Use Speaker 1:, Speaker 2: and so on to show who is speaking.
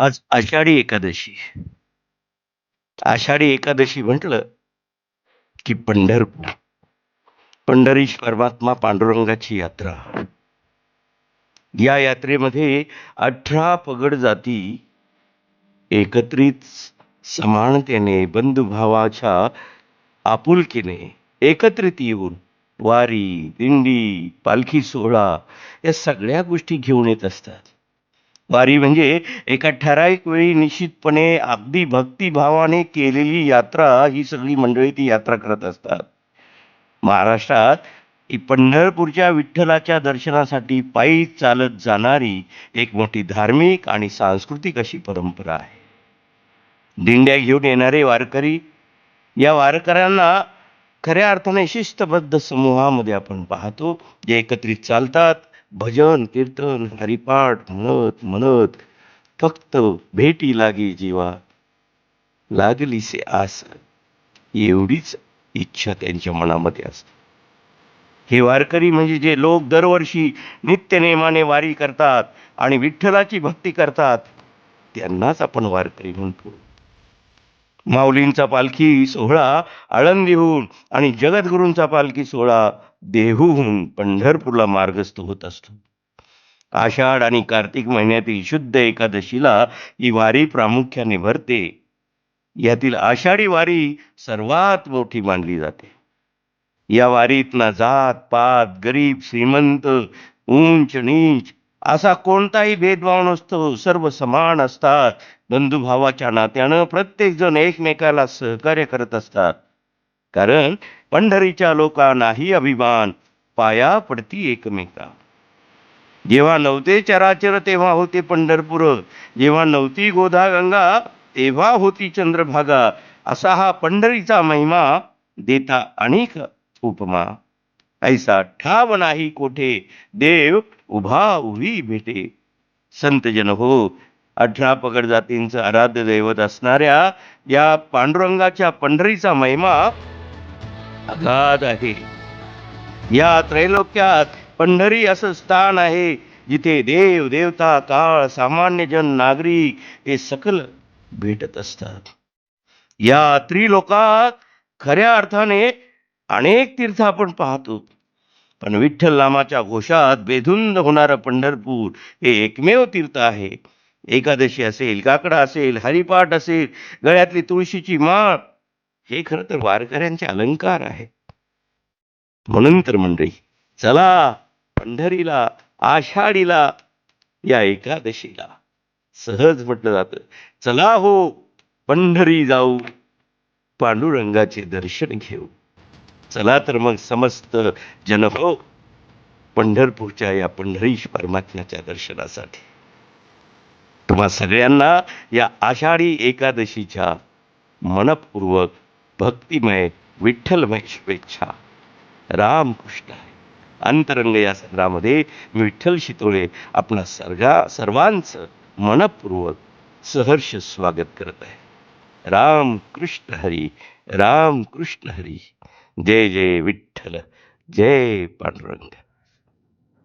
Speaker 1: आज आषाढी एकादशी. आषाढी एकादशी म्हटलं की पंढरपूर. पंढरीश परमात्मा पांडुरंगाची यात्रा. या यात्रेमध्ये 18 पगड जाती एकत्रित समानतेने बंधुभावाच्या आपुलकीने एकत्रित येऊन वारी, दिंडी, पालखी सोहळा या सगळ्या गोष्टी घेऊन येत असतात. वारी म्हणजे एका ठराविक वेळी निश्चितपणे अगदी भक्तिभावाने केलेली यात्रा. ही सगळी मंडळी ती यात्रा करत असतात. महाराष्ट्रात ही पंढरपूरच्या विठ्ठलाच्या दर्शनासाठी पायी चालत जाणारी एक मोठी धार्मिक आणि सांस्कृतिक अशी परंपरा आहे. दिंड्या घेऊन येणारे वारकरी, या वारकऱ्यांना खऱ्या अर्थाने शिस्तबद्ध समूहामध्ये आपण पाहतो, जे एकत्रित चालतात, भजन कीर्तन हरिपाठ म्हणत म्हणत फक्त भेटी लागी जीवा लागलीसे आस एवढीच इच्छा त्यांच्या मनामध्ये असते. हे वारकरी म्हणजे जे लोक दरवर्षी नित्यनेमाने वारी करतात आणि विठ्ठलाची भक्ती करतात, त्यांनाच आपण वारकरी म्हणतो. माऊलींचा पालखी सोहळा आळंदीहून आणि जगद्गुरूंचा पालखी सोहळा देहूहून पंढरपूरला मार्गस्थ होत असतो. आषाढ आणि कार्तिक महिन्यातील शुद्ध एकादशीला ही वारी प्रामुख्याने भरते. यातील आषाढी वारी सर्वात मोठी मानली जाते. या वारीत ना जात पात, गरीब श्रीमंत, उंच नीच असा कोणताही भेदभाव नसतो. सर्व समान असतात. बंधुभावाच्या नात्यानं प्रत्येक जण एकमेकाला सहकार्य करत असतात. कारण पंढरीच्या लोकांनाही अभिमान, पाया पडती एकमेका. जेव्हा नव्हते चराचर तेव्हा होते पंढरपूर, जेव्हा नव्हती गोदा गंगा तेव्हा होती चंद्रभागा, असा हा पंढरीचा महिमा देता अनेक उपमा. ऐसा ठाव नाही कोठे देव उभा उभी भेटे. संत जन हो, 18 पगड जातींचं आराध्य दैवत असणाऱ्या या पांडुरंगाच्या पंढरीचा महिमा अगाध आहे. या त्रैलोक्यात पंढरी असं स्थान आहे जिथे देव देवता काळ सामान्य जन नागरिक हे सकल भेटत असतात. या त्रिलोकात खऱ्या अर्थाने अनेक तीर्थ आपण पाहतो, पण विठ्ठल नामाच्या घोषात बेधुंद होणारं पंढरपूर हे एकमेव तीर्थ आहे. एकादशी असेल, काकडा असेल, हरिपाठ असेल, गळ्यातली तुळशीची माळ, हे खरं तर वारकऱ्यांचे अलंकार आहे. म्हणून तर मंडळी, चला पंढरीला, आषाढीला, या एकादशीला. सहज म्हटलं जातं, चला हो पंढरी जाऊ, पांडुरंगाचे दर्शन घेऊ. चला तर मग समस्त जन हो पंढरपूरच्या या पंढरीश परमात्म्याच्या दर्शनासाठी. तुम्हा सगळ्यांना या आषाढी एकादशीच्या मनपूर्वक भक्तिमय विठ्ठलमय शुभेच्छा. रामकृष्ण हरी. अंतरंग या सत्रामध्ये मी विठ्ठल शितोळे आपणा सर्वांचं मनपूर्वक सहर्ष स्वागत करत आहे. राम कृष्ण हरी, राम कृष्ण हरी. जय जय विठ्ठल, जय पांडुरंग.